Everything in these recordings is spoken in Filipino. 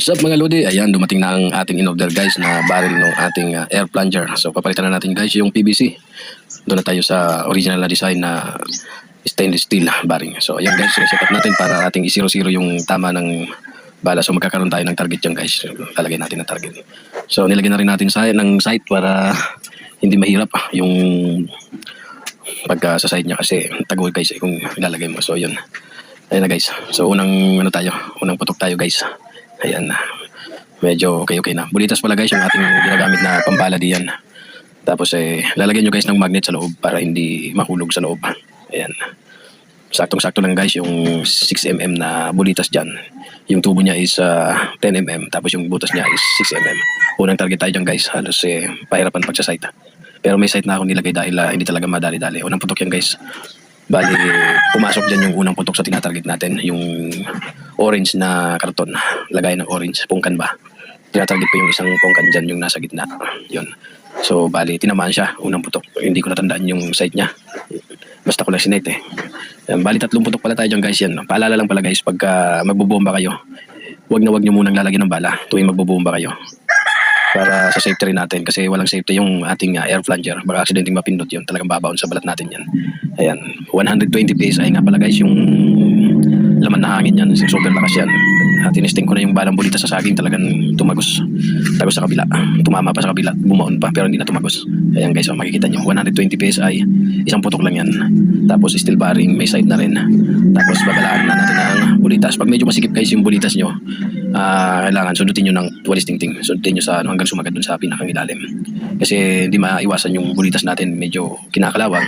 What's up mga Lodi? Ayan, dumating na ang ating in-order guys na barrel ng ating air plunger. So papalitan na natin guys yung PVC. Doon na tayo sa original na design na stainless steel bearing. So ayan guys, set up natin para ating i-0-0 yung tama ng bala. So magkakaroon tayo ng target dyan guys. Lalagay natin ang target. So nilagyan na rin natin ng sight para hindi mahirap yung pagka sa side niya kasi tagol guys kung ilalagay mo. So yun. Ayan na guys. So unang putok tayo guys. Ayan na. Medyo okay na. Bulitas pala guys yung ating ginagamit na pambala diyan. Tapos lalagyan nyo guys ng magnet sa loob para hindi mahulog sa loob. Ayan. Saktong-sakto lang guys yung 6mm na bulitas dyan. Yung tubo niya is 10mm. Tapos yung butas niya is 6mm. Unang target tayo dyan guys. Halos pahirapan pag sa site. Pero may site na akong nilagay dahil hindi talaga madali-dali. Unang putok yan guys. Bali, pumasok dyan yung unang putok sa tinatarget natin. Yung orange na karton. Lagay ng orange. Pungkan ba? Tinatarget ko yung isang pungkan dyan yung nasa gitna. Yun. So, bali, tinamaan siya. Unang putok. Hindi ko natandaan yung site niya. Basta ko lang sinate Bali, 3 putok pala tayo dyan guys. Yan. Paalala lang pala guys, pagka magbubomba kayo, wag nyo munang lalagyan ng bala tuwing magbubomba kayo. Para sa safety rin natin kasi walang safety yung ating air plunger. Baka aksidenteng mapindot yun. Talagang babaon sa balat natin yan. Ayan. 120 PSI nga pala guys yung laman na hangin yan. Super lakas yan. Tinesting ko na yung balang bulita sa saging. Talagang tumagos. Tagos sa kabila. Tumama pa sa kabila. Bumaon pa pero hindi na tumagos. Ayan guys. Makikita nyo. 120 PSI. Isang putok lang yan. Tapos steel bearing. May side na rin. Tapos babalaan na natin ang bulitas. Pag medyo masikip guys yung bulitas nyo, kailangan sundutin nyo ng tuwalis tingting. Sundutin nyo sa hanggang sumagad dun sa pinakang ilalim. Kasi hindi maiwasan yung bulitas natin medyo kinakalawang.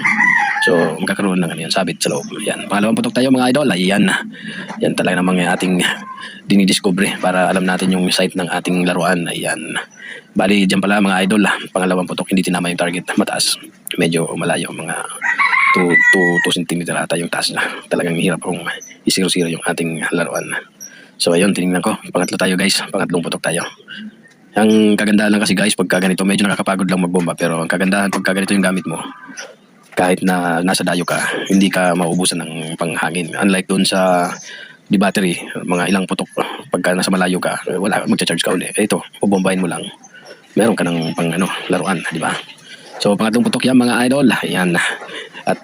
So magkakaroon ng sabit sa loob. Yan. Pangalawang putok tayo mga idol. Ayan. Yan talaga namang ating dinidiscover para alam natin yung site ng ating laruan. Ayan. Bali dyan pala mga idol. Pangalawang putok hindi tinama yung target. Mataas. Medyo malayo. Mga 2 cm ata yung taas na. Talagang hirap kung i-0-0 yung ating laruan. So ayun, tinignan ko. Pangatlo tayo guys. Pangatlong putok tayo. Ang kagandahan lang kasi guys, pagka ganito, medyo nakakapagod lang magbomba. Pero ang kagandahan, pagka ganito yung gamit mo, kahit na nasa dayo ka, hindi ka mauubusan ng panghangin. Unlike doon sa di battery, mga ilang putok, pagka nasa malayo ka, wala, magcha-charge ka ulit. Ito, bubombahin mo lang. Meron ka ng laruan, di ba? So pangatlong putok yan mga idol. Ayan. At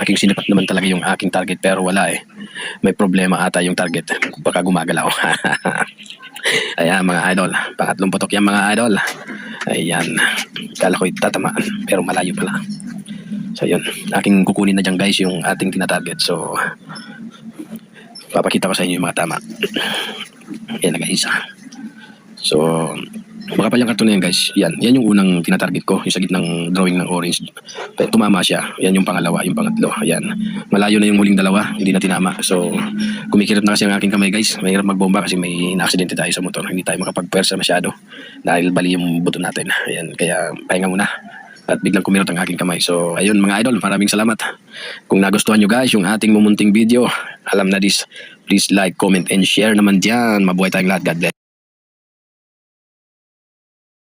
aking sinipat naman talaga yung aking target pero wala may problema ata yung target. Baka gumagalaw. Ayan mga idol. Pangatlong putok yan mga idol. Ayan. Kala ko itatamaan pero malayo pala. So yun. Aking kukunin na dyan guys yung ating tinatarget. So papakita ko sa inyo yung mga tama. Ayan na guys. So makapal yung karton na yan guys. Yan yung unang tinatarget ko. Yung sa gitnang drawing ng orange. Tumama siya. Yan yung pangalawa, yung pangatlo. Ayan. Malayo na yung huling dalawa. Hindi na tinama. So kumikirap na kasi ang aking kamay guys. Mahirap magbomba kasi may na-aksidente tayo sa motor. Hindi tayo makapagpersa masyado. Dahil bali yung buto natin. Ayan. Kaya pahinga muna. At biglang kumirot ang aking kamay. So ayun mga idol. Maraming salamat. Kung nagustuhan nyo guys yung ating mumunting video. Alam na this. Please like, comment, and share naman dyan. Mabuhay tayong lahat. God bless.